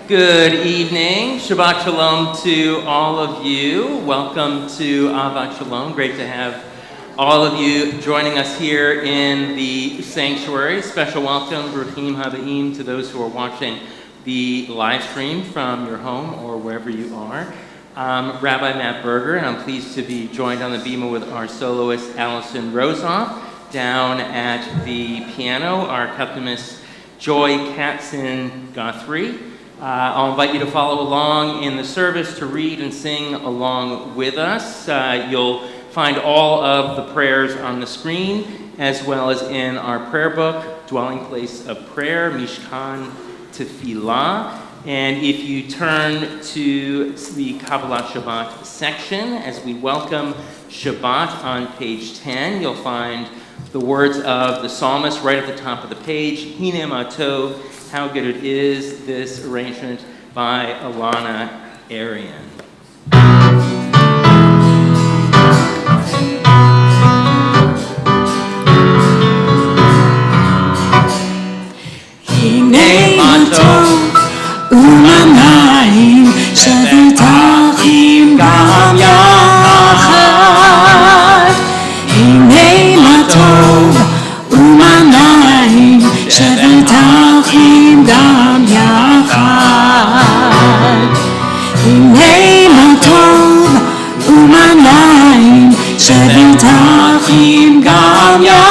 Good evening. Shabbat Shalom to all of you. Welcome to Ahavat Shalom. Great to have all of you joining us here in the sanctuary. Special welcome, Bruchim Habaim, to those who are watching the live stream from your home or wherever you are. I'm Rabbi Matt Berger, and I'm pleased to be joined on the bima with our soloist Allison Rosoff. Down at the piano, our accompanist Joy Katzen-Guthrie. I'll invite you to follow along in the service to read and sing along with us. You'll find all of the prayers on the screen, as well as in our prayer book, Dwelling Place of Prayer, Mishkan Tefillah. And if you turn to the Kabbalah Shabbat section, as we welcome Shabbat on page 10, you'll find the words of the psalmist right at the top of the page, Hine ma tov, how good it is, this arrangement by Alana Arian. Hine ma tov, u'manayim shavitachim gam yachad. Hine ma tov, u'manayim shavitachim gam yachad. Hine ma tov, u'manayim shavitachim gam yachad.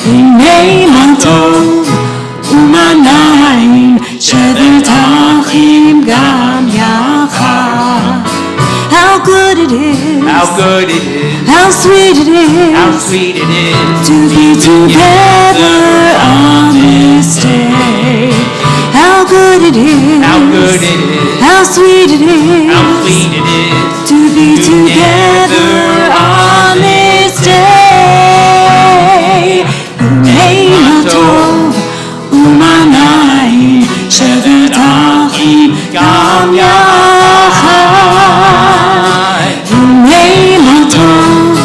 Hine ma tov, u'manayim shavitachim gam yachad. How good it is, how good it is, how sweet it is, how sweet it is to be together on this day. How good it is, how good it is, how sweet it is, how sweet it is to be together on this day. Hine ma tov, u'manayim shavitachim gam yachad. Hine ma tov,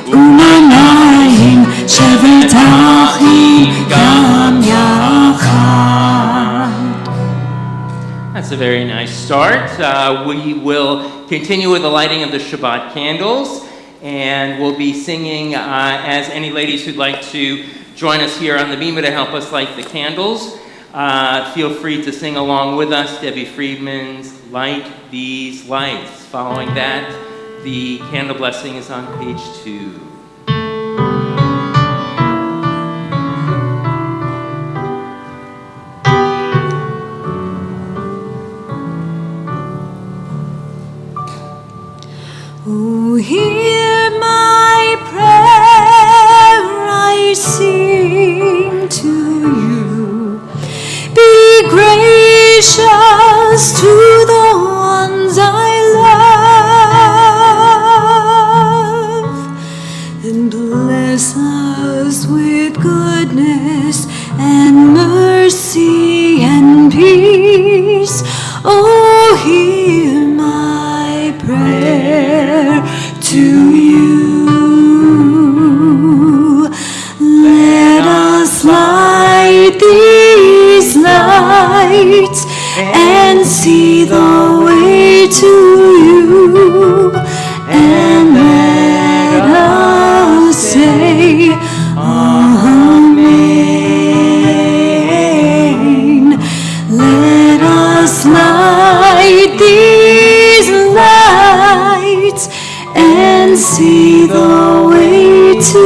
u'manayim shavitachim gam yachad. That's a very nice start. We will continue with the lighting of the Shabbat candles, and we'll be singing as any ladies who'd like to join us here on the bima to help us light the candles. Feel free to sing along with us. Debbie Friedman's Light These Lights. Following that, the candle blessing is on page 2. Oh, hear my prayer, I sing to you. Be gracious to the ones I love, and bless us with goodness and mercy and peace. Oh, hear my prayer to you. Let us light these lights and see the way to you, and let us say Amen. Let us light these lights and see the way to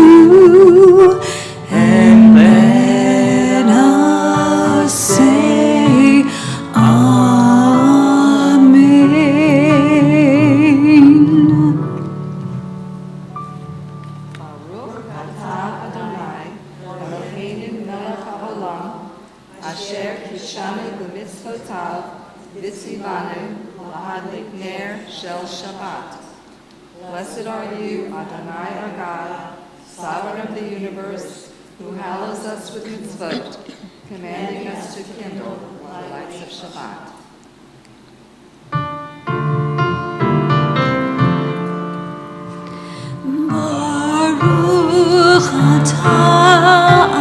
you, and let us say Amen. Baruch atah Adonai, Eloheinu melech haolam, asher kishanu b'mitzvotav, v'tzivanu lahadlik ner shel Shabbat. Blessed are you, Adonai our God, Sovereign of the universe, who hallows us with mitzvot, commanding us to kindle the lights of Shabbat. Baruch atah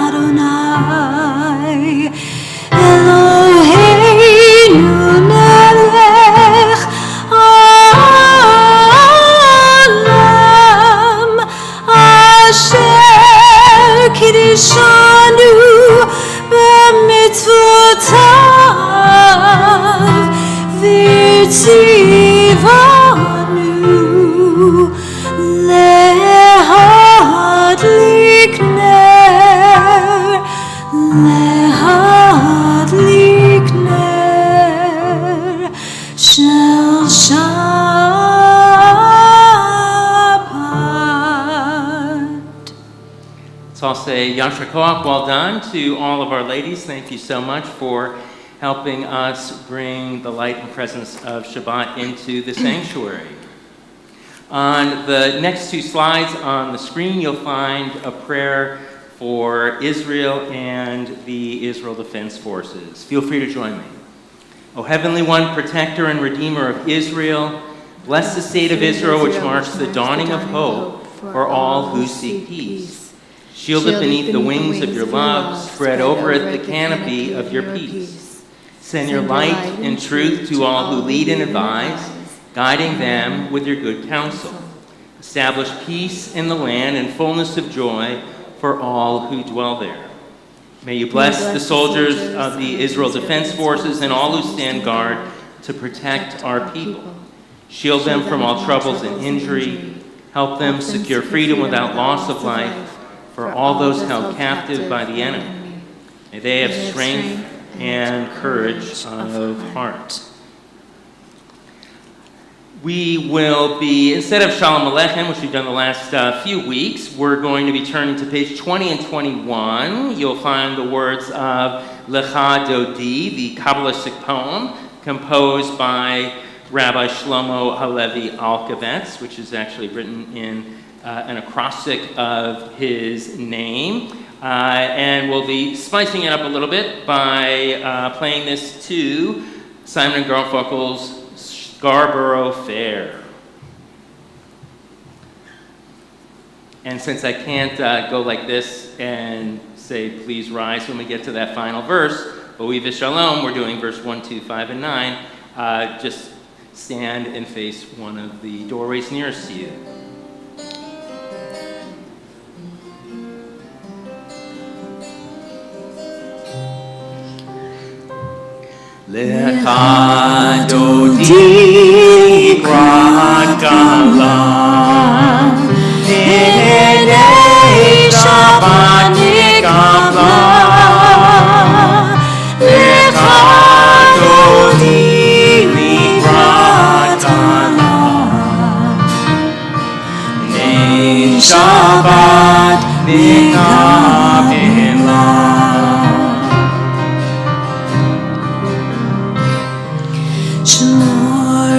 Adonai, I'll say Yashar Koach, well done to all of our ladies. Thank you so much for helping us bring the light and presence of Shabbat into the sanctuary. On the next two slides on the screen, you'll find a prayer for Israel and the Israel Defense Forces. Feel free to join me. O Heavenly One, protector and redeemer of Israel, bless the state of Israel, which marks the dawning of hope for all who seek peace. Shield it beneath the wings of your love, spread over it the canopy of your peace. Send your light and truth to all who lead and advise, guiding them with your good counsel. Establish peace in the land and fullness of joy for all who dwell there. May you bless the soldiers of the Israel Defense Forces and all who stand guard to protect our people. Shield them from all troubles and injury. Help them secure freedom without loss of life for all those held captive by the enemy. May they have strength and courage of heart. We will be, instead of Shalom Aleichem, which we've done the last few weeks, we're going to be turning to page 20 and 21. You'll find the words of Lecha Dodi, the Kabbalistic poem composed by Rabbi Shlomo Halevi Alkabetz, which is actually written in an acrostic of his name. And we'll be spicing it up a little bit by playing this to Simon and Garfunkel's Scarborough Fair. And since I can't go like this and say, please rise when we get to that final verse, Bo'i v'shalom, we're doing verse 1, 2, 5, and 9, just stand and face one of the doorways nearest to you. Lecha Dodi Krat Galam Nidei Shabbat Nikabla Lecha Dodi Krat Galam Nidei Shabbat Nikabla.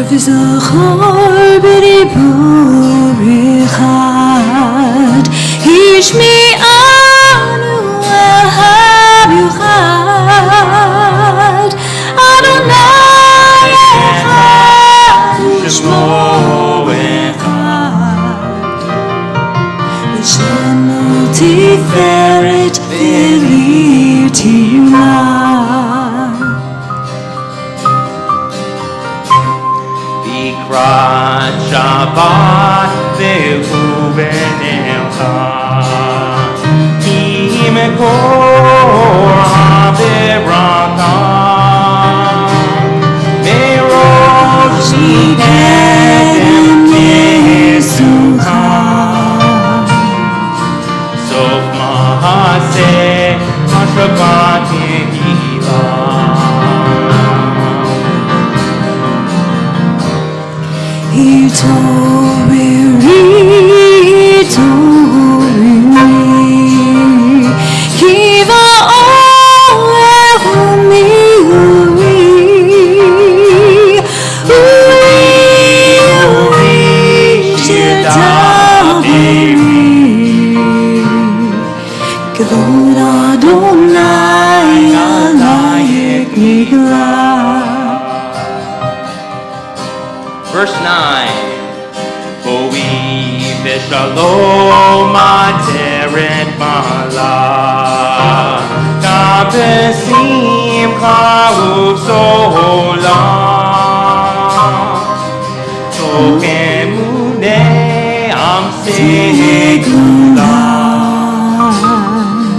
V'zachor b'dibur echad Hishmi'anu el ha'miuchad Adonai echad Shmo echad L'shem tiferet v'lir timah Krat Shabbat ve'hu v'necha Ki mekor ha'beraka Merosh Edem Yesucha Sof Mahaseh HaShabbat Yehilah. Kiva Oehu Miuri Uri Shitaviri Kavod Adonai Alayek Nigla. Verse 9. Bo'i v'shalom ateret mala Kabesim cha'uv solam Tokemunei am segulam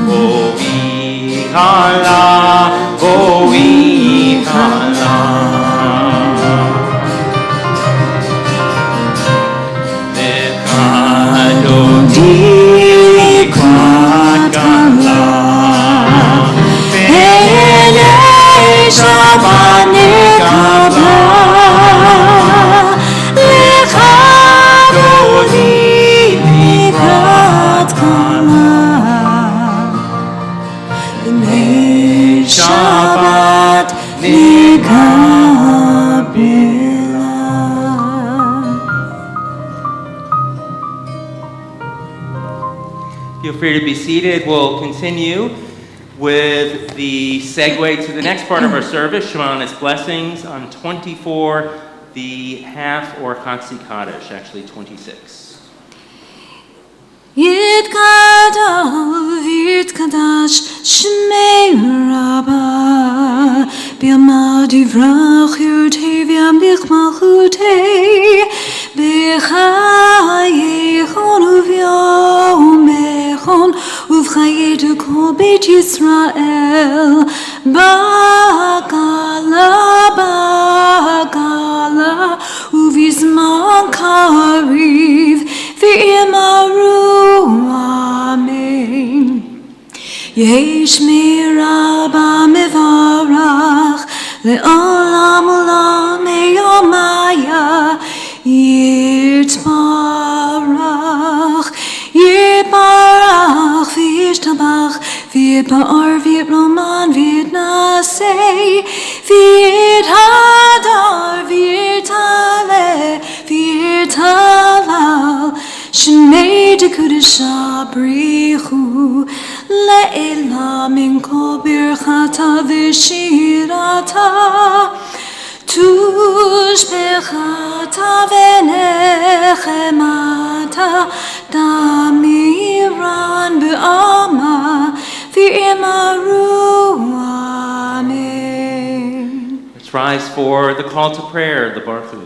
Bo'i kala, bo'i kala Dodi Krat Galam Ve'elei Shabbat Nikabla Lecha Dodi Krat Galam Feel free to be seated. We'll continue with the segue to the next part of our service, Shemana's blessings on 24, the half or Chatzi Kaddish, actually 26. Yitgadol v'yitkadash shmei Rabbah b'yamad yivrach yurtei v'yamlich malchutei b'chayechon uv'yomechon uv'chayetu kol beit Yisrael ba'gala uv'yizman kariv v'yimaru amen. Yesh mirabba mevarach le'olam olam meyomaya yitbarach v'yishtabach v'yitba'ar v'yitroman v'yitnasei v'yithadar v'yitale v'yitalal Shnei dekudesha brichu le'ela min kol birchata v'shirata tushbechata v'nechemata damiran be'ama v'imaru amen. Let's rise for the call to prayer, the Baruch.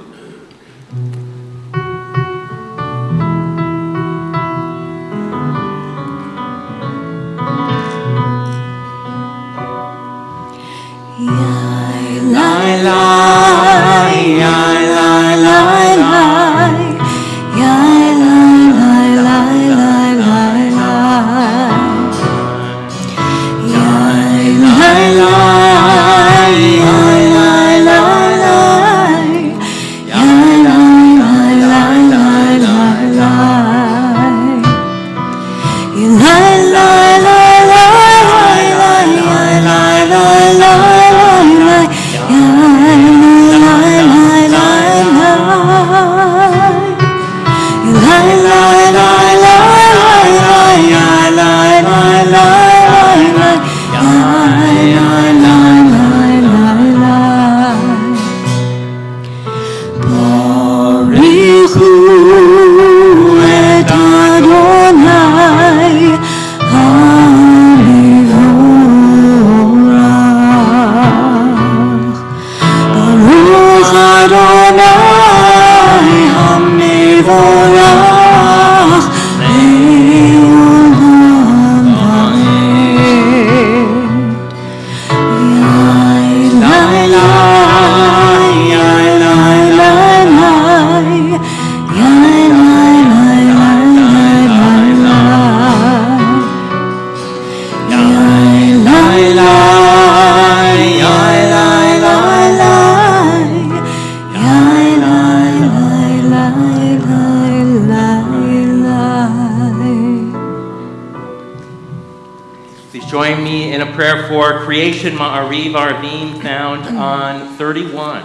For creation Ma'ariv Arvim found on 31.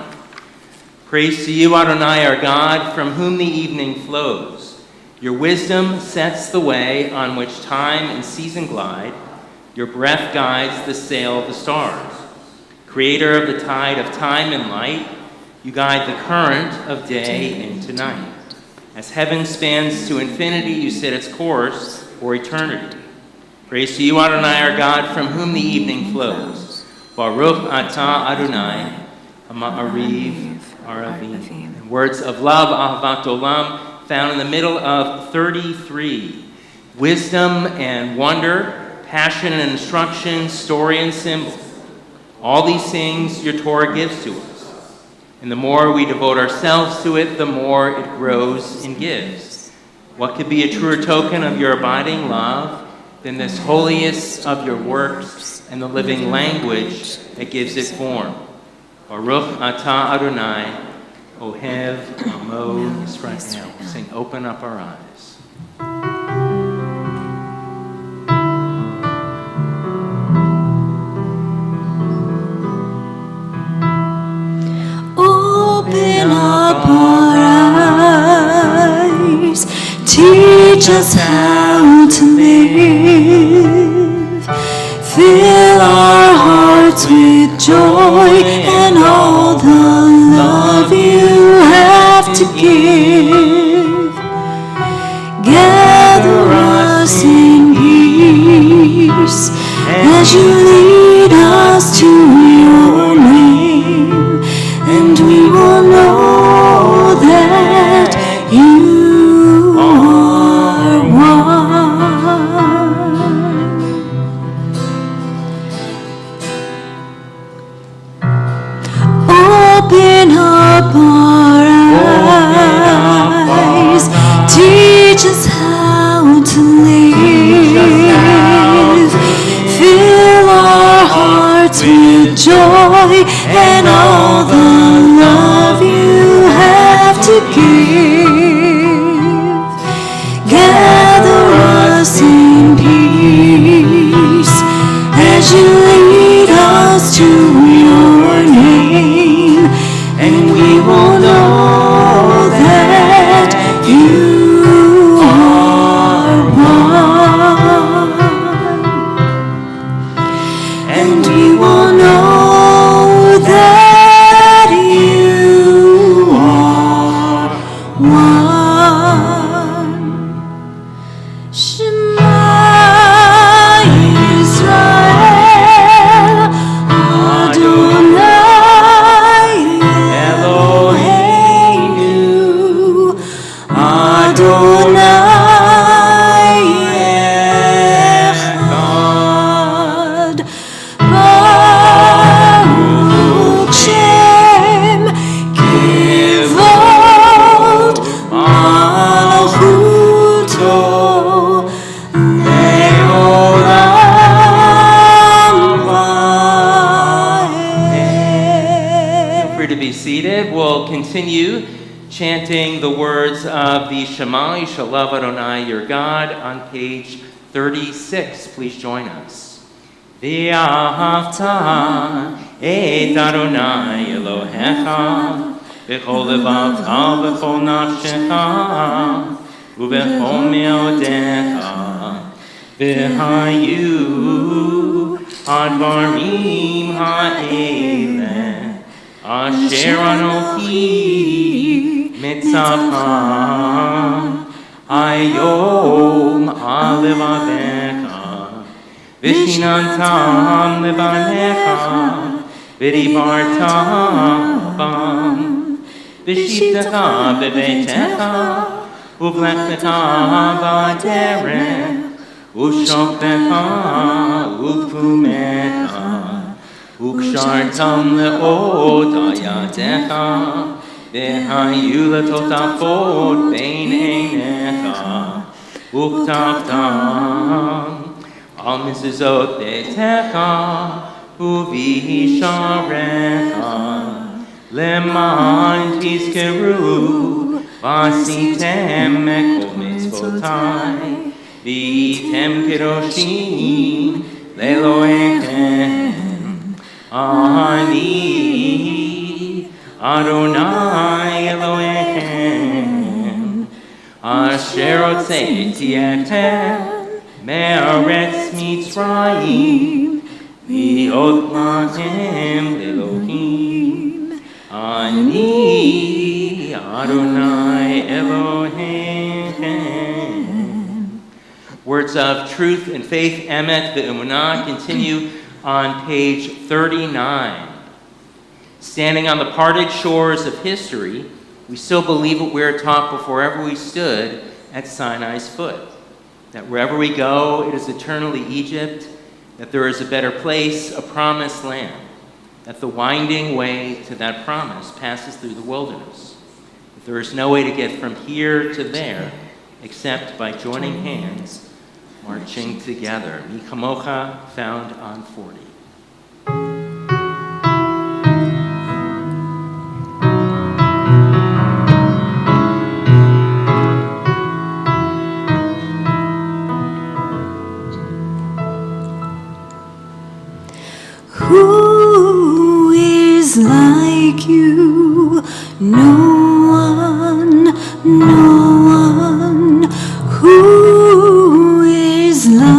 Praise to you, Adonai, our God, from whom the evening flows. Your wisdom sets the way on which time and season glide. Your breath guides the sail of the stars. Creator of the tide of time and light, you guide the current of day into night. As heaven spans to infinity, you set its course for eternity. Praise to you, Adonai, our God, from whom the evening flows. Baruch atah Adonai, Ma'ariv Aravim. Words of love, Ahavat Olam, found in the middle of 33. Wisdom and wonder, passion and instruction, story and symbol. All these things your Torah gives to us. And the more we devote ourselves to it, the more it grows and gives. What could be a truer token of your abiding love than this holiest of your works and the living language that gives it form? Baruch atah Adonai, Ohev Amo Yisrael. Sing, open up our eyes. Open up our eyes, teach us how to live Fill our hearts with joy and all the love you have to give. Gather us in peace as you lead us to your name, and we will know that you are one. Open up our eyes, teach us how to live. Fill our hearts with joy and all the love you have to give. Gather us in peace as you lead us to your name, and we will know that you are one, and we will know that you are one. Shema Yisrael, Adonai Eloheinu, Adonai Echad. Baruch Shem Kivod Malchuto Leolam Vaed. Feel free to be seated. We'll continue chanting the words of the Shema, you shall love Adonai your God, on page 36. Please join us. V'ahavta et Adonai Elohecha b'chol levavcha b'chol nafshecha u'b'chol me'odecha v'hayu advarim ha'eleh asher anochi mitzavcha hayom alevavecha v'shinantam levanecha v'dibartam bam v'shivtecha b'beitecha u'vlechtecha b'derech u'shoftecha u'pfumecha u'kshartam le'od ayadecha v'hayu letotafot bein einecha u'ktavtam al mezuzot beitecha u'v'hisharecha leman tizkeru v'asitem ekol mitzvotai v'yitem kedoshim le'elohechem ani Adonai Elohechem asher hotzeiti etem me'aretz Mitzrayim v'ot lachem Elohim ani Adonai Elohechem. Words of truth and faith, emet ve'emunah, continue on page 39. Standing on the parted shores of history, we still believe what we were taught before ever we stood at Sinai's foot. That wherever we go, it is eternally Egypt, that there is a better place, a promised land, that the winding way to that promise passes through the wilderness. That there is no way to get from here to there except by joining hands, marching together. Mi Kamocha, found on 40. Who is like you? No one. Who is like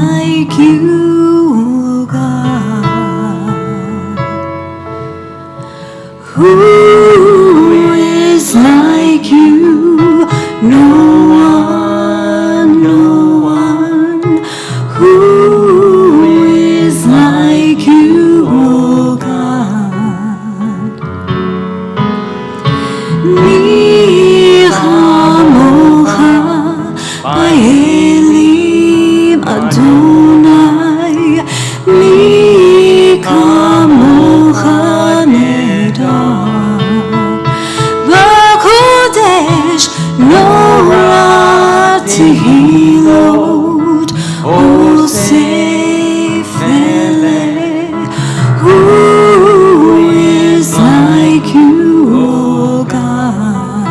no one who is like you, O God. Mi chamocha ba'elim Adonai, mi kamocha nedar. B'kodesh Norah tehilot osef eleh. Who is like you, O God?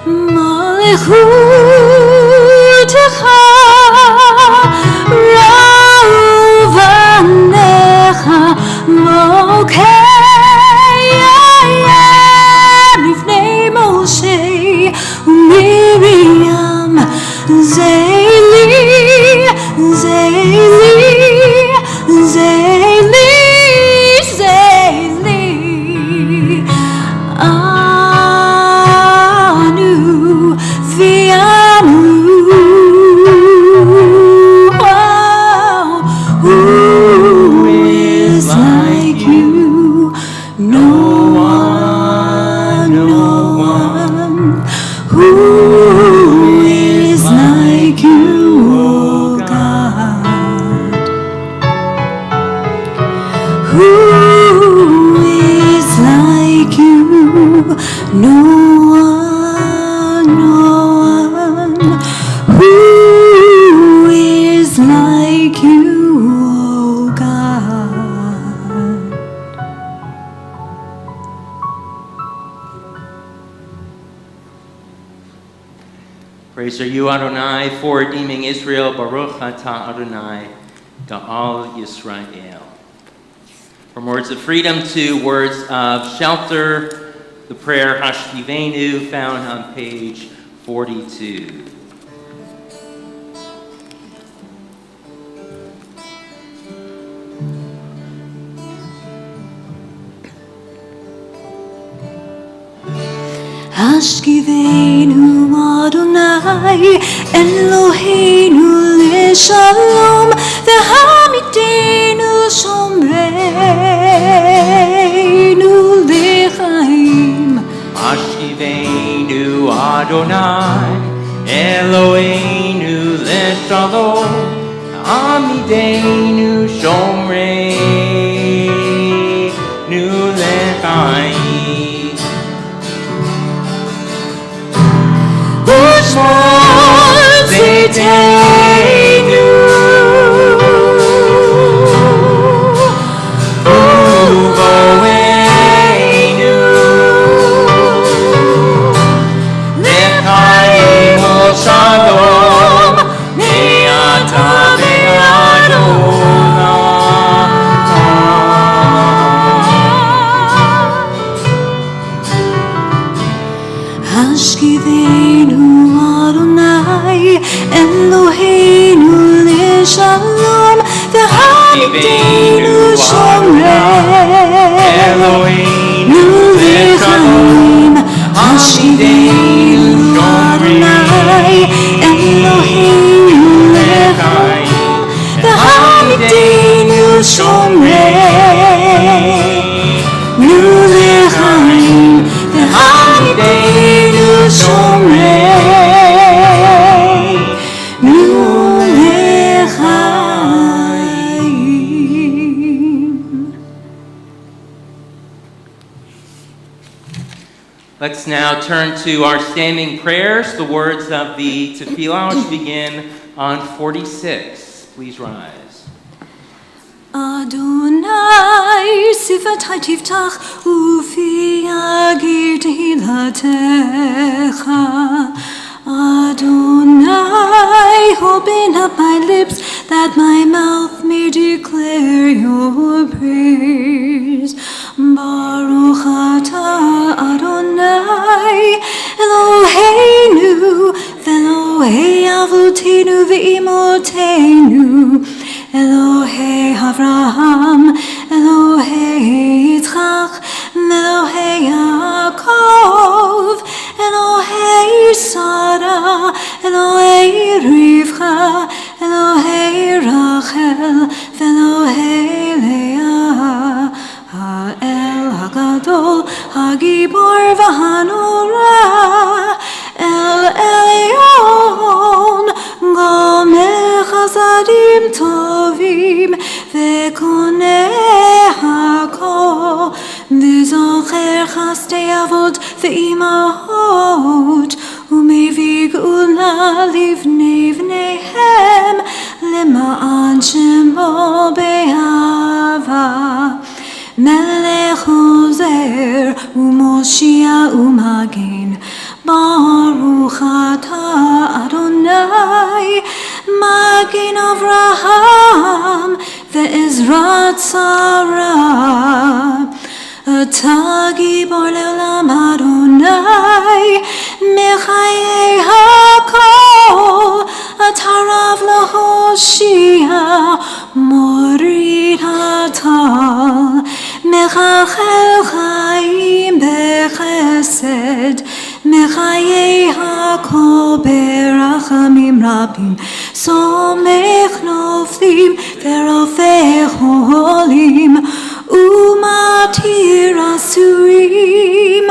Malechutecha ra'uvanecha mokeyem lifnei Moshe uMiriam Zeili, Zeili, Zeili, Zeili. Anu v'anu. Who is like you? No one, no one. Who is like you, O God? Who is like you? No one, no one. Who is like you, O God? Praise are you, Adonai, for redeeming Israel. Baruch atah Adonai, Ga'al Yisrael. From words of freedom to words of shelter, the prayer Hashkivenu, found on page 42. Hashkivenu Adonai Eloheinu leShalom v'hamidenu shomreinu lechaim. Hashkivenu Adonai, Eloheinu leShalom, Amidenu Shomreinu lechaim. Ushmor tzidkeinu uvoeinu lechaim u'shalom me'ata ve'ad olam. Hashkivenu Adonai Eloheinu leShalom v'hamidenu shomreinu lechaim. Hashkivenu Adonai Eloheinu lechaim v'hamidenu shomreinu lechaim. V'hamidenu shomreinu lechaim. Let's now turn to our standing prayers, the words of the Tefillah, which begin on 46. Please rise. Adonai sifatai tiftach ufi agir tehilatecha. Adonai, open up my lips that my mouth may declare your praise. Baruch atah Adonai Eloheinu v'Elohei avotenu v'imotenu, Elohei Avraham, Elohei Yitzchak, Elohei Yaakov, Elohei רבקה, אלוהי רחל ואלוהי לאה, האל הגדול, הגיבור והנורא, אל עליון, גומל חסדים טובים, וקונה הכל, וזוכר חסדי אבות ואימהות, ומביא גאולה לבני בניהם, למען שמו באהבה. מלך עוזר ומושיע ומגן, ברוך אתה אדוני, מגן אברהם ועזרת שרה. אתה גיבור לעולם אדוני, מחיי הכל, אתה רב להושיע, מוריד הטל, מחלחל חיים בחסד, מחיי הכל ברחמים רבים, סומך נופלים ורופא חולים, ומתיר אסורים,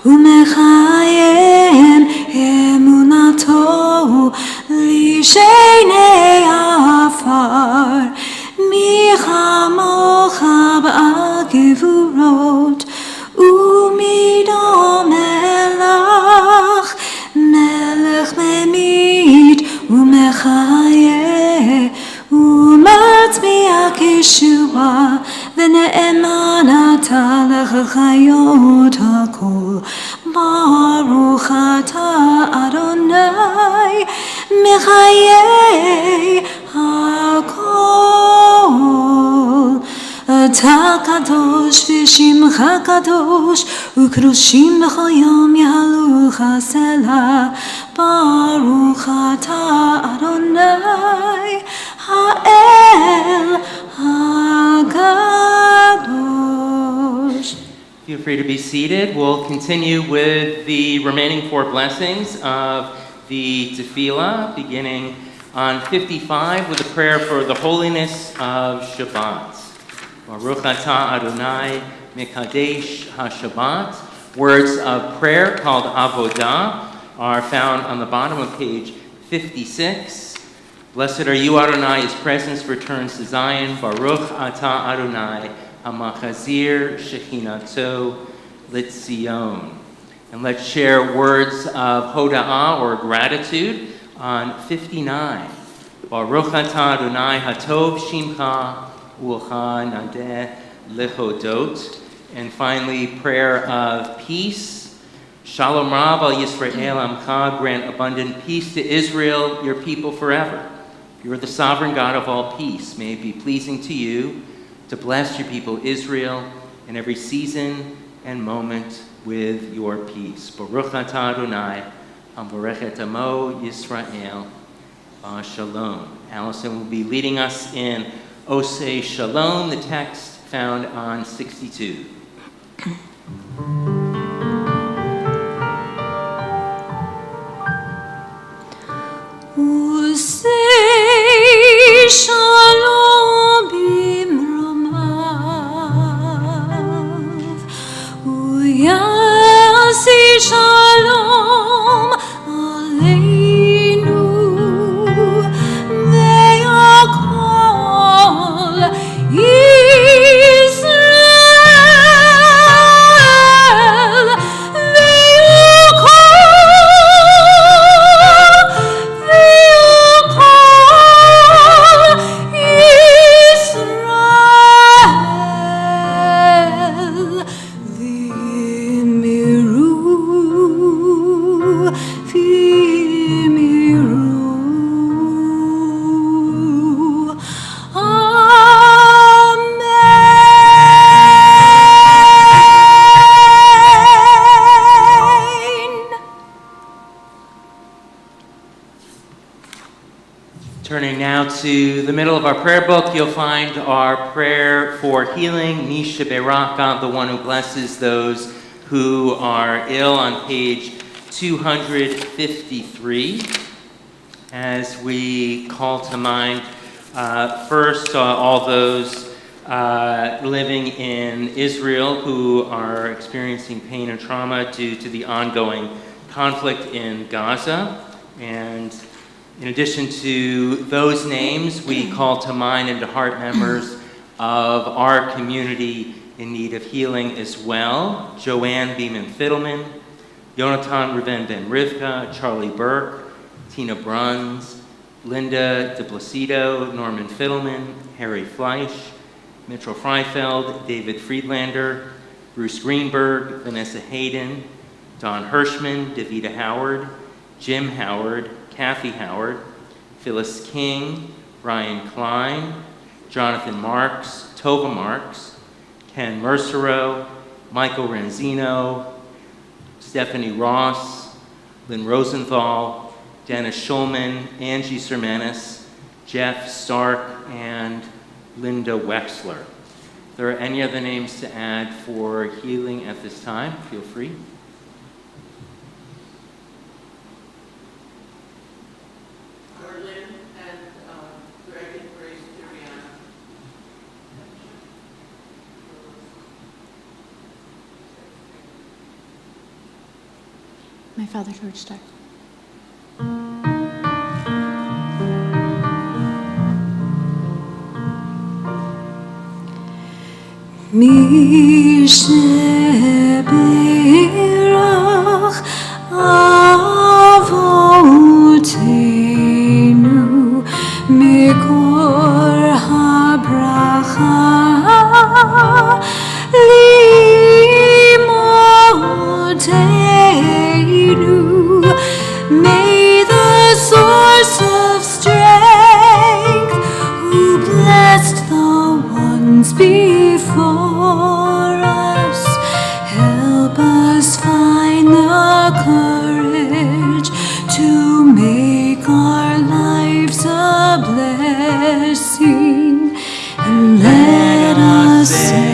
ומחיים אמונתו לשני עפר. מי כמוך בעל גבורות, ומי דומה לך, מלך ממית ומחיה, ומצביע כישועה, ונאמן אתה לחיות הכל. ברוך אתה אדוני, מחיי הכל. אתה קדוש ושמך קדוש, וקדושים בכל יום יהללוך סלה. ברוך אתה אדוני, האל הקדוש. Feel free to be seated. We'll continue with the remaining 4 blessings of the tefillah, beginning on 55 with a prayer for the holiness of Shabbat. Baruch atah Adonai Mekadesh HaShabbat. Words of prayer called avodah are found on the bottom of page 56. Blessed are you, Adonai, his presence returns to Zion. Baruch atah Adonai Hamachazir Shechinato Litzion. And let's share words of hoda'ah or gratitude on 59. Baruch atah Adonai Hatov Shimcha Ucha Nadeh Lehodot. And finally, prayer of peace. Shalom Rav al Yisrael Amcha, grant abundant peace to Israel, your people forever. You are the sovereign God of all peace. May it be pleasing to you to bless your people Israel in every season and moment with your peace. Baruch atah Adonai, Hamborechet Amo Yisrael, Shalom. Allison will be leading us in Oseh Shalom, the text found on 62. Oseh Shalom bimromav, Uyasi Shalom aleinu, ve'akol Yisrael, Turning now to the middle of our prayer book, you'll find our prayer for healing, Misha Beraka, the one who blesses those who are ill, on page 253. as we call to mind first all those living in Israel who are experiencing pain and trauma due to the ongoing conflict in Gaza. And in addition to those names, we call to mind and to heart members of our community in need of healing as well. Joanne Beeman Fiddleman, Yonatan Reuven Ben Rivka, Charlie Burke, Tina Bruns, Linda De Placido, Norman Fiddleman, Harry Fleisch, Mitchell Freifeld, David Friedlander, Bruce Greenberg, Vanessa Hayden, Don Hirschman, Davida Howard, Jim Howard, Kathy Howard, Phyllis King, Brian Klein, Jonathan Marks, Tova Marks, Ken Mercero, Michael Ranzino, Stephanie Ross, Lynn Rosenthal, Dennis Schulman, Angie Sermanis, Jeff Stark, and Linda Wexler. If there are any other names to add for healing at this time, feel free. My father, George Stark. Mi sheberach avotenu mikor habracha limotenu. May the source of strength, who blessed the ones before us, help us find the courage to make our lives a blessing, and let us say,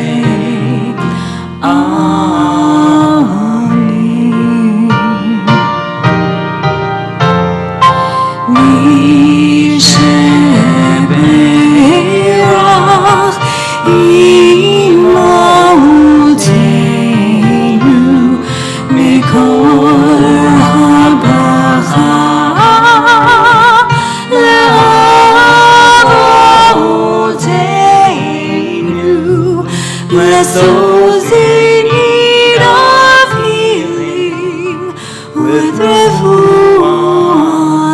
bless those in need of healing with refuah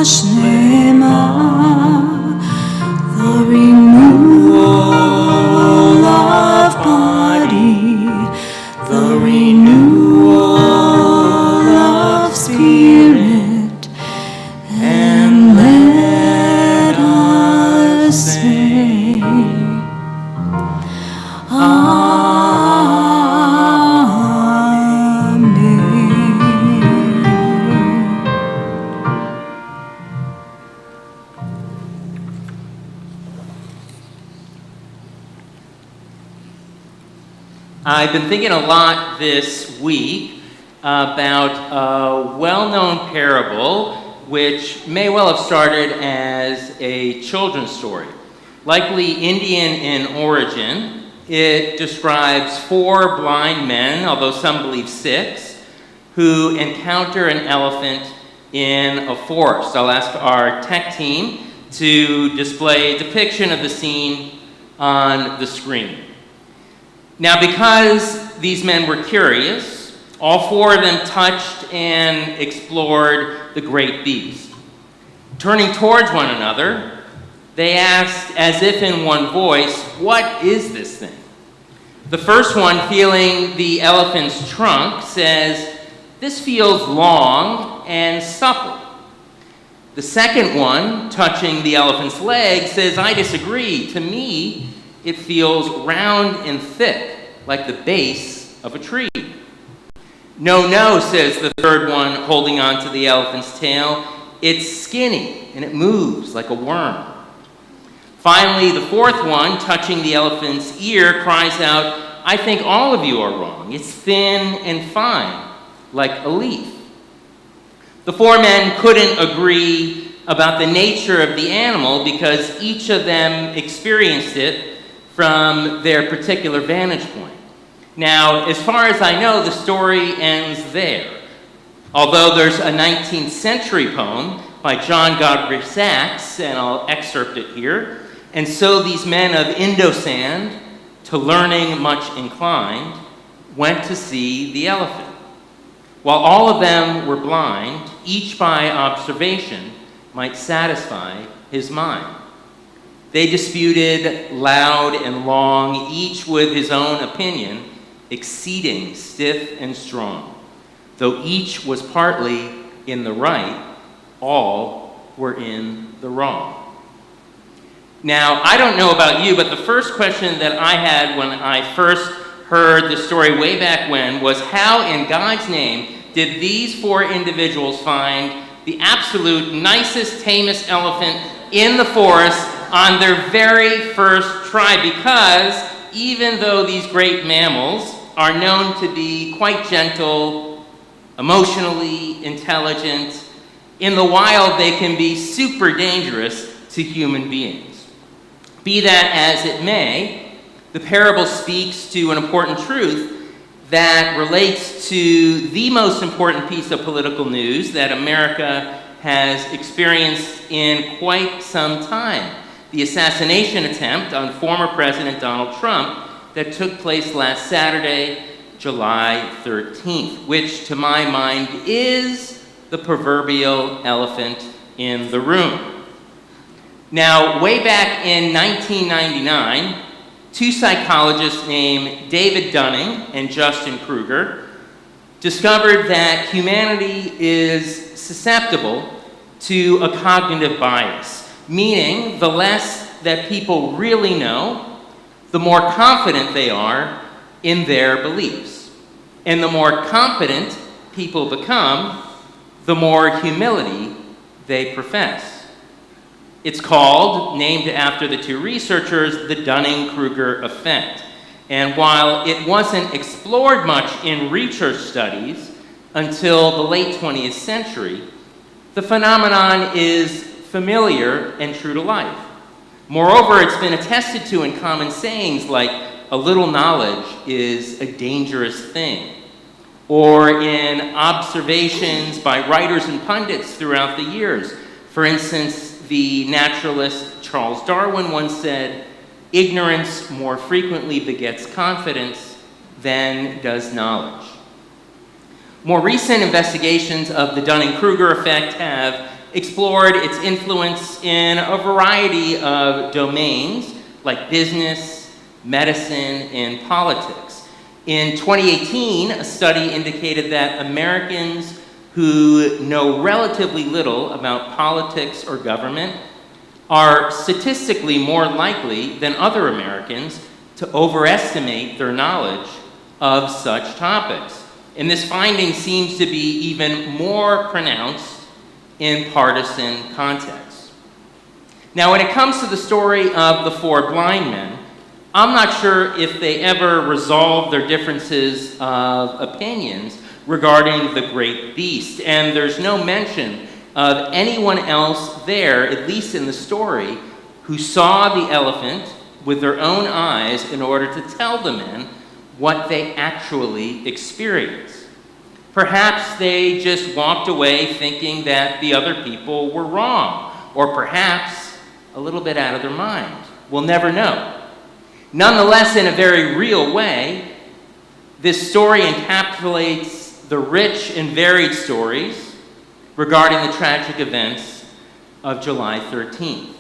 shlema, the renewal of body, the renewal of spirit, and let us say, I've been thinking a lot this week about a well-known parable which may well have started as a children's story. Likely Indian in origin, it describes 4 blind men, although some believe 6, who encounter an elephant in a forest. I'll ask our tech team to display a depiction of the scene on the screen. Now, because these men were curious, all 4 of them touched and explored the great beast. Turning towards one another, they asked, as if in one voice, "What is this thing?" The first one, feeling the elephant's trunk, says, "This feels long and supple." The second one, touching the elephant's leg, says, "I disagree. To me, it feels round and thick, like the base of a tree." "No, no," says the third one, holding on to the elephant's tail. "It's skinny, and it moves like a worm." Finally, the fourth one, touching the elephant's ear, cries out, "I think all of you are wrong. It's thin and fine, like a leaf." The 4 men couldn't agree about the nature of the animal because each of them experienced it from their particular vantage point. Now, as far as I know, the story ends there. Although there's a 19th century poem by John Godfrey Saxe, and I'll excerpt it here. And so these men of Indosand, to learning much inclined, went to see the elephant. While all of them were blind, each by observation might satisfy his mind. They disputed loud and long, each with his own opinion, exceeding stiff and strong. Though each was partly in the right, all were in the wrong. Now, I don't know about you, but the first question that I had when I first heard the story way back when was how in God's name did these four individuals find the absolute nicest, tamest elephant in the forest on their very first try? Because even though these great mammals are known to be quite gentle, emotionally intelligent, in the wild they can be super dangerous to human beings. Be that as it may, the parable speaks to an important truth that relates to the most important piece of political news that America has experienced in quite some time: the assassination attempt on former President Donald Trump that took place last Saturday, July 13th, which to my mind is the proverbial elephant in the room. Now, way back in 1999, two psychologists named David Dunning and Justin Kruger discovered that humanity is susceptible to a cognitive bias, meaning the less that people really know, the more confident they are in their beliefs. And the more competent people become, the more humility they profess. It's called, named after the two researchers, the Dunning-Kruger effect. And while it wasn't explored much in research studies until the late 20th century, the phenomenon is familiar and true to life. Moreover, it's been attested to in common sayings like, a little knowledge is a dangerous thing, or in observations by writers and pundits throughout the years. For instance, the naturalist Charles Darwin once said, ignorance more frequently begets confidence than does knowledge. More recent investigations of the Dunning-Kruger effect have explored its influence in a variety of domains like business, medicine, and politics. In 2018, a study indicated that Americans who know relatively little about politics or government are statistically more likely than other Americans to overestimate their knowledge of such topics. And this finding seems to be even more pronounced in partisan contexts. Now, when it comes to the story of the four blind men, I'm not sure if they ever resolved their differences of opinions regarding the great beast. And there's no mention of anyone else there, at least in the story, who saw the elephant with their own eyes in order to tell the men what they actually experienced. Perhaps they just walked away thinking that the other people were wrong, or perhaps a little bit out of their mind. We'll never know. Nonetheless, in a very real way, this story encapsulates the rich and varied stories regarding the tragic events of July 13th.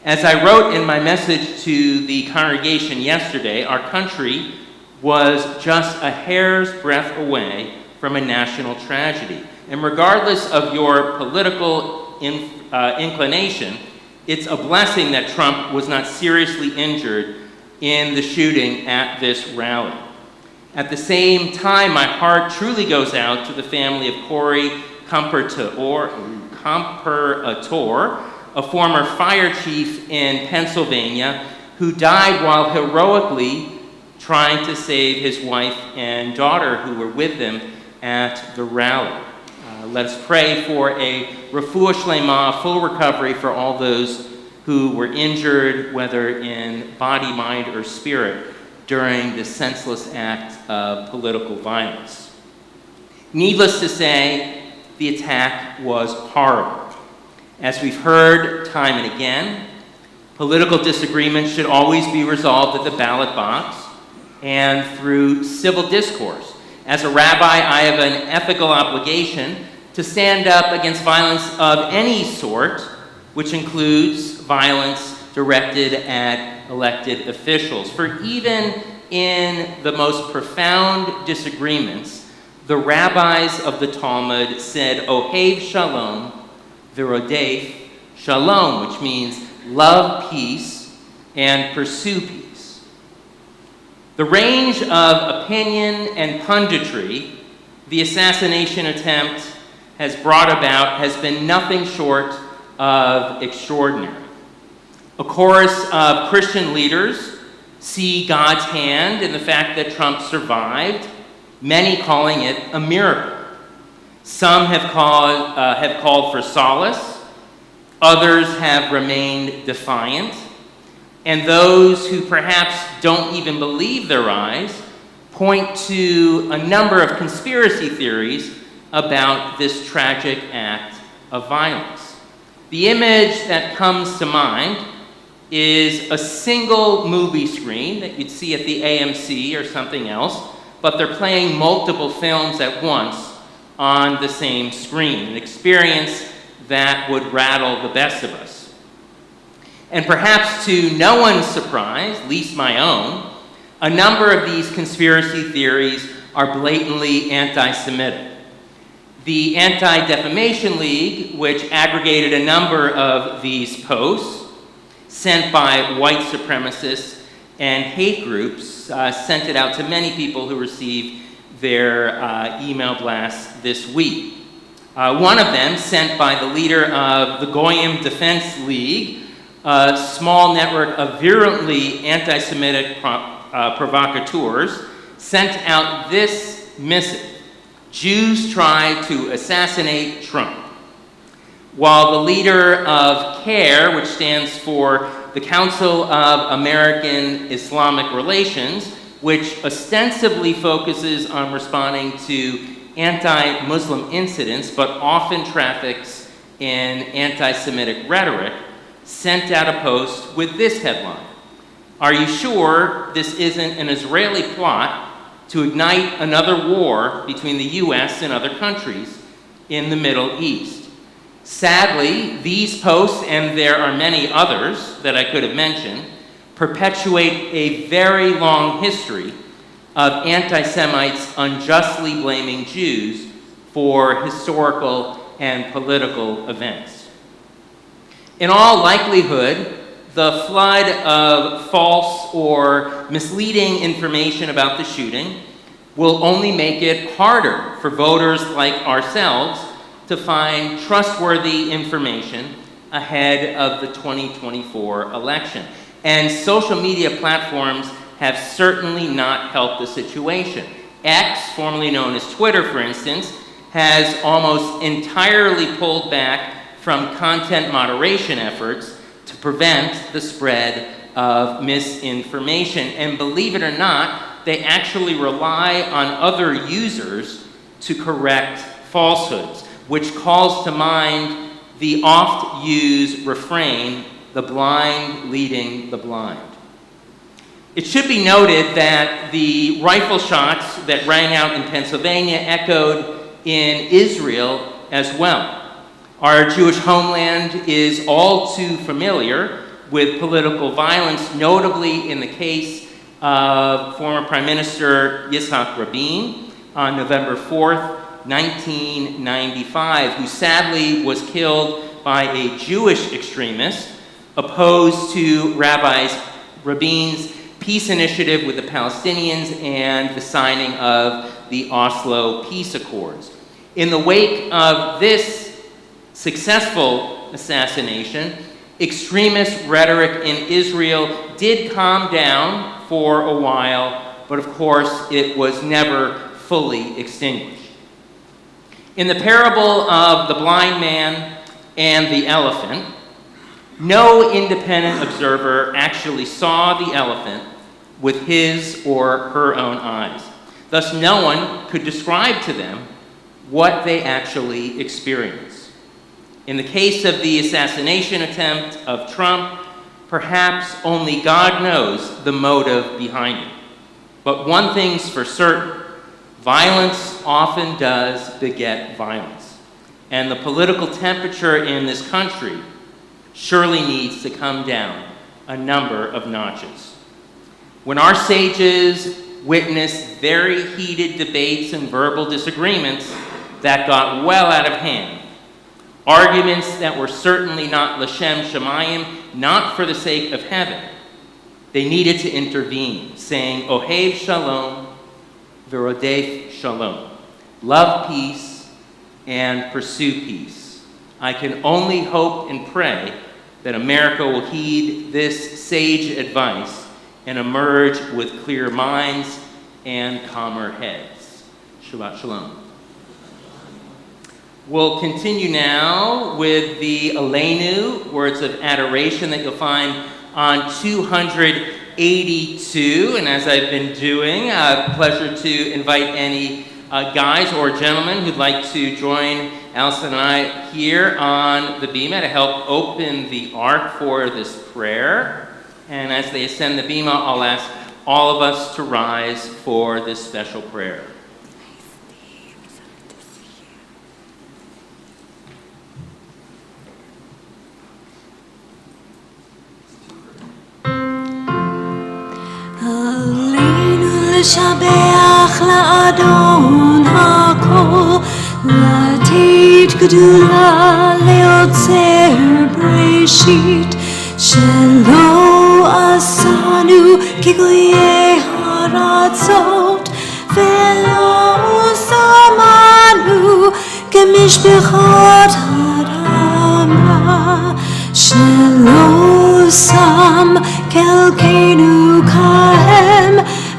As I wrote in my message to the congregation yesterday, our country was just a hair's breadth away from a national tragedy. And regardless of your political inclination, it's a blessing that Trump was not seriously injured in the shooting at this rally. At the same time, my heart truly goes out to the family of Corey Comperator, a former fire chief in Pennsylvania, who died while heroically trying to save his wife and daughter who were with him at the rally. Let us pray for a refuah shlema, full recovery for all those who were injured, whether in body, mind, or spirit, during this senseless act of political violence. Needless to say, the attack was horrible. As we've heard time and again, political disagreements should always be resolved at the ballot box and through civil discourse. As a rabbi, I have an ethical obligation to stand up against violence of any sort, which includes violence directed at elected officials. For even in the most profound disagreements, the rabbis of the Talmud said, Ohev Shalom, V'rodef Shalom, which means love peace and pursue peace. The range of opinion and punditry the assassination attempt has brought about has been nothing short of extraordinary. A chorus of Christian leaders see God's hand in the fact that Trump survived, many calling it a miracle. Some have called for solace, others have remained defiant, and those who perhaps don't even believe their eyes point to a number of conspiracy theories about this tragic act of violence. The image that comes to mind is a single movie screen that you'd see at the AMC or something else, but they're playing multiple films at once on the same screen, an experience that would rattle the best of us. And perhaps to no one's surprise, least my own, a number of these conspiracy theories are blatantly anti-Semitic. The Anti-Defamation League, which aggregated a number of these posts sent by white supremacists and hate groups, sent it out to many people who received their email blasts this week. One of them, sent by the leader of the Goyim Defense League, a small network of virulently anti-Semitic provocateurs, sent out this missive: Jews try to assassinate Trump. While the leader of CARE, which stands for the Council of American Islamic Relations, which ostensibly focuses on responding to anti-Muslim incidents, but often traffics in anti-Semitic rhetoric, sent out a post with this headline: Are you sure this isn't an Israeli plot to ignite another war between the US and other countries in the Middle East? Sadly, these posts, and there are many others that I could have mentioned, perpetuate a very long history of anti-Semites unjustly blaming Jews for historical and political events. In all likelihood, the flood of false or misleading information about the shooting will only make it harder for voters like ourselves to find trustworthy information ahead of the 2024 election. And social media platforms have certainly not helped the situation. X, formerly known as Twitter, for instance, has almost entirely pulled back from content moderation efforts to prevent the spread of misinformation. And believe it or not, they actually rely on other users to correct falsehoods, which calls to mind the oft-used refrain, "the blind leading the blind." It should be noted that the rifle shots that rang out in Pennsylvania echoed in Israel as well. Our Jewish homeland is all too familiar with political violence, notably in the case of former Prime Minister Yitzhak Rabin on November 4th, 1995, who sadly was killed by a Jewish extremist opposed to Rabbi Rabin's peace initiative with the Palestinians and the signing of the Oslo Peace Accords. In the wake of this successful assassination, extremist rhetoric in Israel did calm down for a while, but of course it was never fully extinguished. In the parable of the blind man and the elephant, no independent observer actually saw the elephant with his or her own eyes. Thus, no one could describe to them what they actually experienced. In the case of the assassination attempt of Trump, perhaps only God knows the motive behind it. But one thing's for certain, violence often does beget violence. And the political temperature in this country surely needs to come down a number of notches. When our sages witnessed very heated debates and verbal disagreements that got well out of hand, arguments that were certainly not L'Shem Shemayim, not for the sake of heaven, they needed to intervene, saying, Ohev Shalom, V'rodef Shalom. Love peace and pursue peace. I can only hope and pray that America will heed this sage advice and emerge with clear minds and calmer heads. Shabbat Shalom. We'll continue now with the Aleinu, words of adoration that you'll find on 282. And as I've been doing, a pleasure to invite any guys or gentlemen who'd like to join Allison and I here on the bima to help open the ark for this prayer. And as they ascend the bima, I'll ask all of us to rise for this special prayer. לשבח לאדון הכל, לתת גדולה ליוצר בראשית, שלא עשנו כגויי הרצות, ולא שמנו כמשפחות הרמה, שלא שם חלקנו כהם,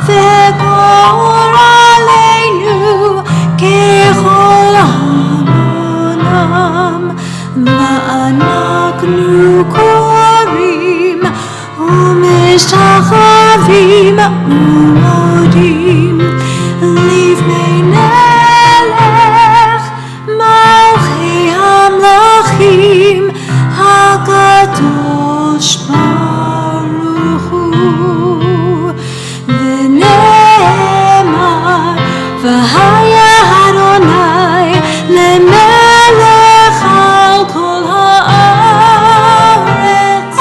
וגור עלינו ככל המונם, ואנחנו קוראים ומשתחווים ומודים לפני מלך מלכי המלכים הקדוש ברוך הוא. ונאמר והיה אדוני למלך על כל הארץ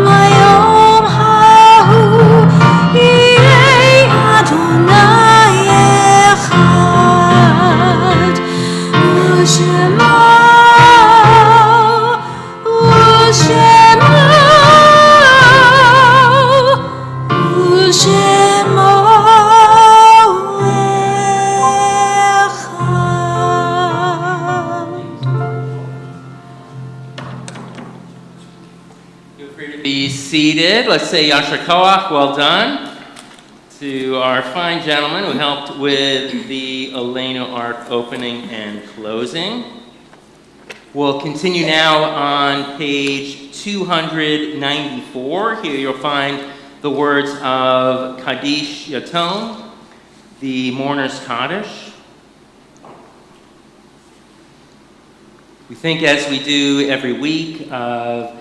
ביום ההוא יהיה אדוני אחד ושמו Be seated. Let's say Yasher Koach, well done, to our fine gentlemen who helped with the Aleinu Ark opening and closing. We'll continue now on page 294. Here you'll find the words of Kaddish Yatom, the Mourner's Kaddish. We think, as we do every week, of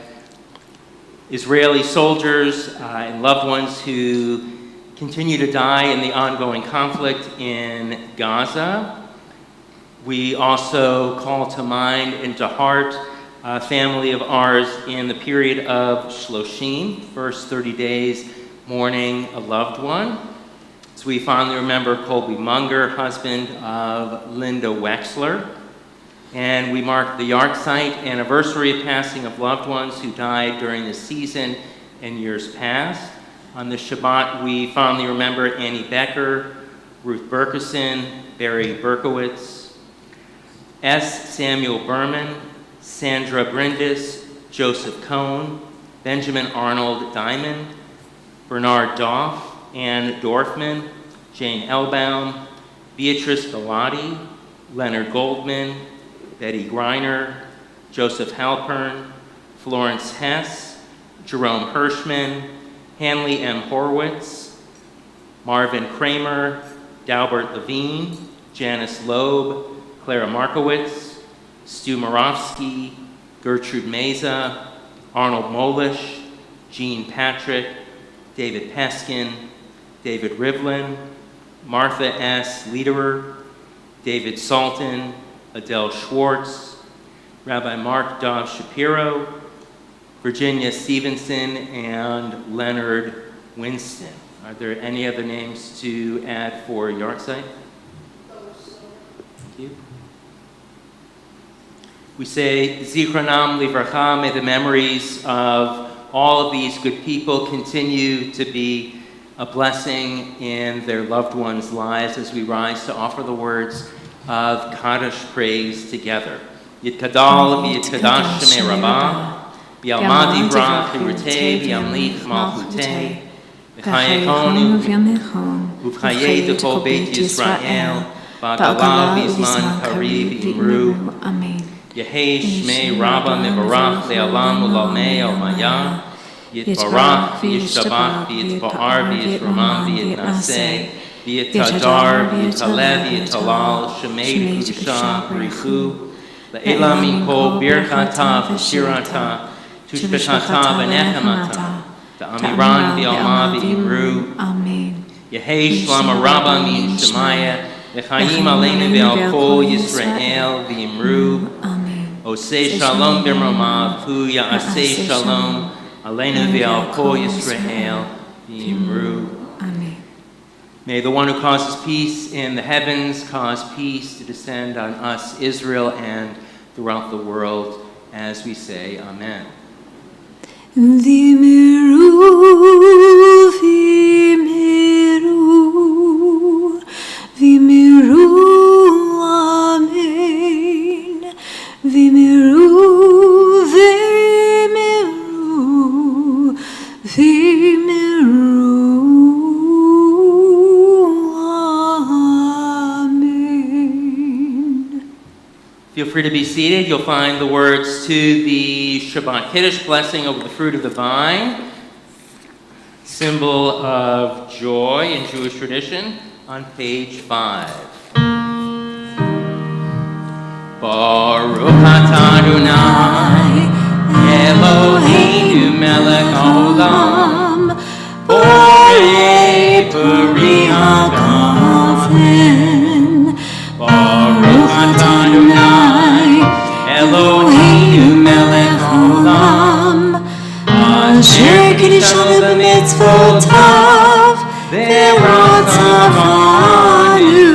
Israeli soldiers and loved ones who continue to die in the ongoing conflict in Gaza. We also call to mind and to heart a family of ours in the period of Shloshim, first 30 days mourning a loved one. So we fondly remember Colby Munger, husband of Linda Wexler. And we mark the Yahrzeit anniversary of passing of loved ones who died during this season and years past. On this Shabbat, we fondly remember Annie Becker, Ruth Berkeson, Barry Berkowitz, S. Samuel Berman, Sandra Brindis, Joseph Cohn, Benjamin Arnold Diamond, Bernard Doff, Ann Dorfman, Jane Elbaum, Beatrice Bellotti, Leonard Goldman, Betty Griner, Joseph Halpern, Florence Hess, Jerome Hirschman, Hanley M. Horwitz, Marvin Kramer, Dalbert Levine, Janice Loeb, Clara Markowitz, Stu Morovsky, Gertrude Meza, Arnold Molish, Jean Patrick, David Peskin, David Rivlin, Martha S. Lederer, David Salton, Adele Schwartz, Rabbi Mark Dov Shapiro, Virginia Stevenson, and Leonard Winston. Are there any other names to add for Yahrzeit? Thank you. We say, Zichronam Livracha, may the memories of all of these good people continue to be a blessing in their loved ones' lives as we rise to offer the words of Kaddish praise together. Yitkadal v'yitkadash shemei Rabbah, v'yalmad yivrach v'yirtei v'yamlich malchutei, v'chayekonu v'chayei d'kol beit Yisrael, v'agalav v'zman kariv v'imru. Amen. Yehei shmei Rabba mevarach le'alam u'lalmei al-maya, Yitbarach v'yishtabach v'yitba'ar v'yitramam v'yitnaseh, v'yitadar v'yitalev v'yitalal, shemei v'kusha v'richu, le'ela mikol birchata v'shirata, tushbechata v'nechemata, ta'amiran v'yalma v'imru. Amen. Yehei shlama Rabba min shemaya, v'chayim aleinu v'al kol Yisrael v'imru. Osei shalom b'mromav, hu ya'asei shalom, aleinu v'al kol Yisrael v'imru. Amen. May the one who causes peace in the heavens cause peace to descend on us, Israel, and throughout the world, as we say, Amen. V'imiru, v'imiru, v'imiru, amen. V'imiru, v'imiru, v'imiru, amen. Feel free to be seated. You'll find the words to the Shabbat Kiddush blessing over the fruit of the vine, symbol of joy in Jewish tradition, on page 5. Baruch atah Adonai, Eloheinu melech haolam, borei peri hagafen. Baruch atah Adonai, Eloheinu melech haolam, asher kiddushanu b'mitzvotav, ve'ratzavanu,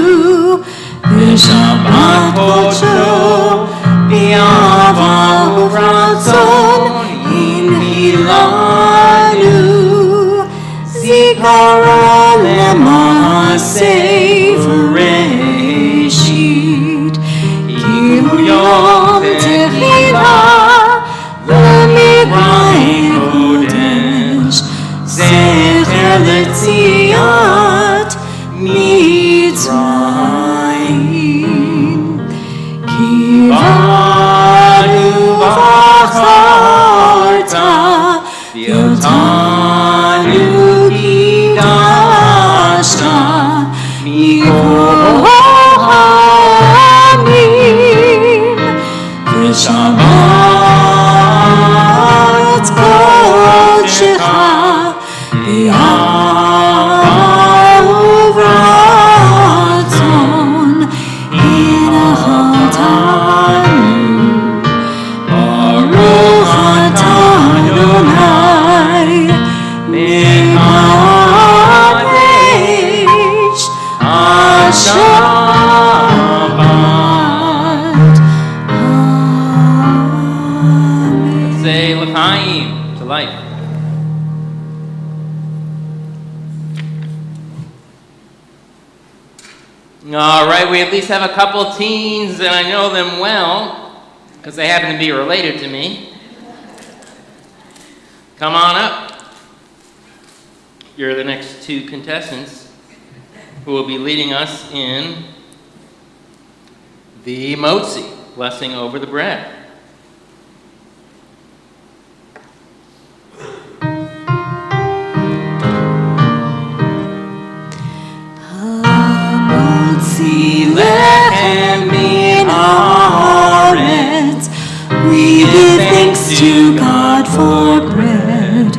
b'shabbat kodsho, b'ahava u'ratzon, inhilanu, zikaron le'maaseh v'reshit, kihu yom tefillah, l'mikra'e kodesh, zecher letziat Mitzrayim. Kivanu v'acharta, v'yotanu kidashta, mikol ha'amim, v'shabbat kodshecha, v'yahava u'ratzon, inachatanu. Baruch atah Adonai, mekadesh ha-Shabbat. Amen. Say l'chaim, to life. All right, we at least have a couple teens, and I know them well, because they happen to be related to me. Come on up. You're the next two contestants. who will be leading us in the motzi, blessing over the bread. We give thanks to God for bread.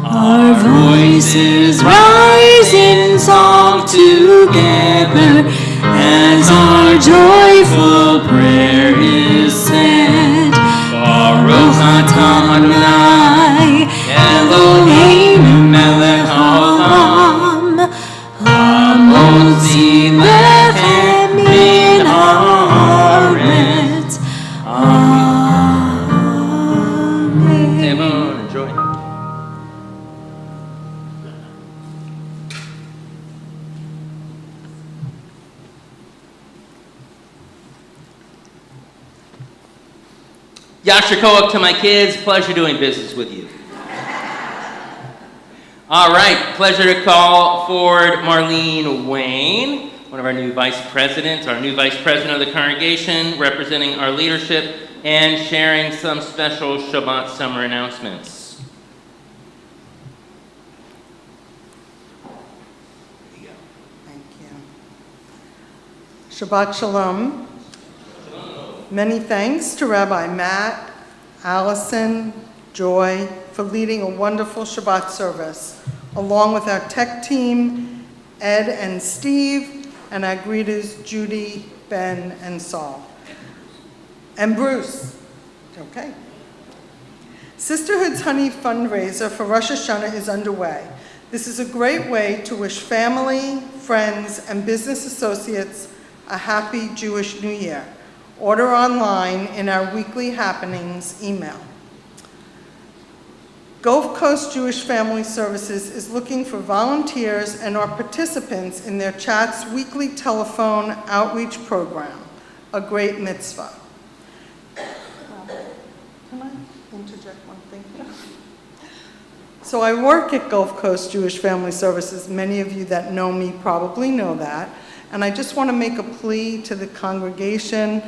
Our voices rise in song together as our joyful prayer is said. Baruch atah Adonai Eloheinu melech haolam hamotzi lechem min haaretz. Enjoy. Yasher Koach to my kids. Pleasure doing business with you. All right. Pleasure to call forward Marlene Wayne, one of our new vice presidents, our new vice president of the congregation, representing our leadership and sharing some special Shabbat summer announcements. Thank you. Shabbat Shalom. Many thanks to Rabbi Matt, Allison, Joy for leading a wonderful Shabbat service, along with our tech team, Ed and Steve, and our greeters, Judy, Ben, and Saul. And Bruce. Okay. Sisterhood's Honey fundraiser for Rosh Hashanah is underway. This is a great way to wish family, friends, and business associates a happy Jewish New Year. Order online in our weekly happenings email. Gulf Coast Jewish Family Services is looking for volunteers and or participants in their Chat's weekly telephone outreach program, a great mitzvah. Can I interject one thing here? So I work at Gulf Coast Jewish Family Services. Many of you that know me probably know that. And I just want to make a plea to the congregation.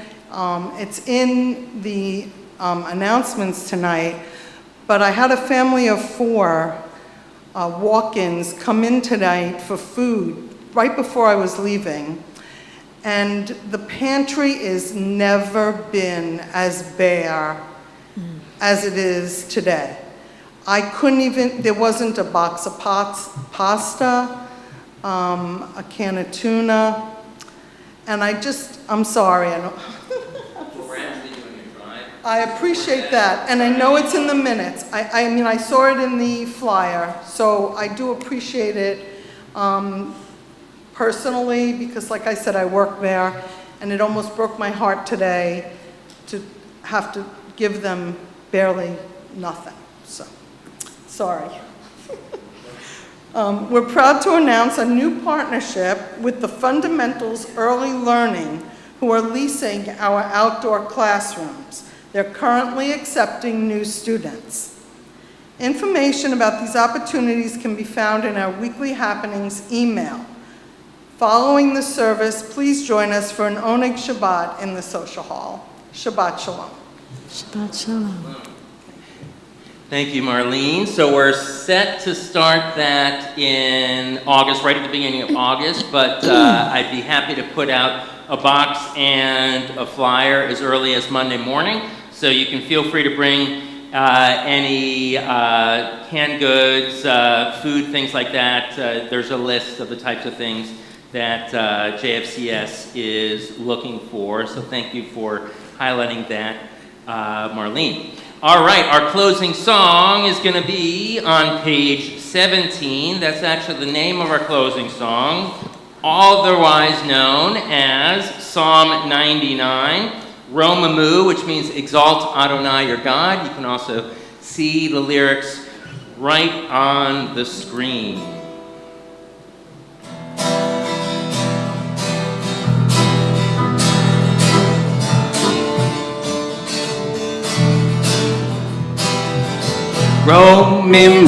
It's in the announcements tonight, but I had a family of 4 walk-ins come in tonight for food right before I was leaving. And the pantry has never been as bare as it is today. I couldn't even, there wasn't a box of pasta, a can of tuna, and I'm sorry. We're actually doing a drive. I appreciate that, and I know it's in the minutes. I mean, I saw it in the flyer, so I do appreciate it personally, because like I said, I work there, and it almost broke my heart today to have to give them barely nothing, so sorry. We're proud to announce a new partnership with the Fundamentals Early Learning, who are leasing our outdoor classrooms. They're currently accepting new students. Information about these opportunities can be found in our weekly happenings email. Following the service, please join us for an Oneg Shabbat in the social hall. Shabbat Shalom. Shabbat Shalom. Thank you, Marlene. So we're set to start that in August, right at the beginning of August, but I'd be happy to put out a box and a flyer as early as Monday morning, so you can feel free to bring any canned goods, food, things like that. There's a list of the types of things that JFCS is looking for, so thank you for highlighting that, Marlene. All right, our closing song is going to be on page 17. That's actually the name of our closing song, otherwise known as Psalm 99, Romamu, which means exalt Adonai your God. You can also see the lyrics right on the screen. Romamu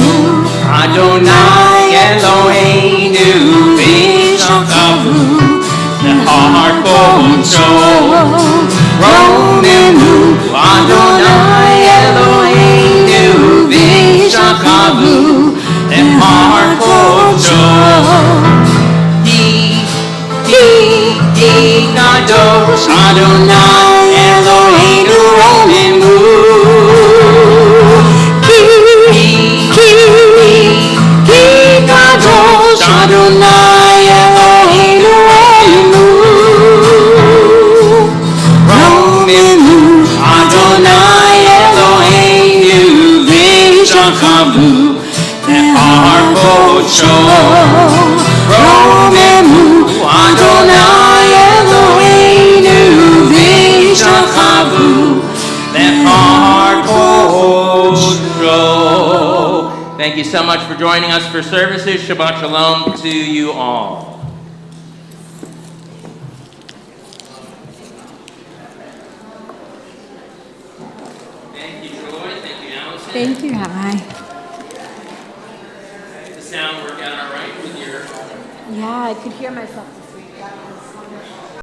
Adonai Eloheinu Vishakavu, Harkocho, Romemu, Adonai Eloheinu, Vishakavu, Harkocho. He, Kadosh, Adonai Eloheinu, Romemu. He, Kadosh, Adonai Eloheinu, Romemu. Adonai Eloheinu, Vishakavu, Harkocho. Romemu, Adonai Eloheinu, Vishakavu, Harkocho. Thank you so much for joining us for services. Shabbat Shalom to you all. Thank you, Joy. Thank you, Allison. Thank you, Rabbi. Did the sound work out all right with your... Yeah, I could hear myself this week.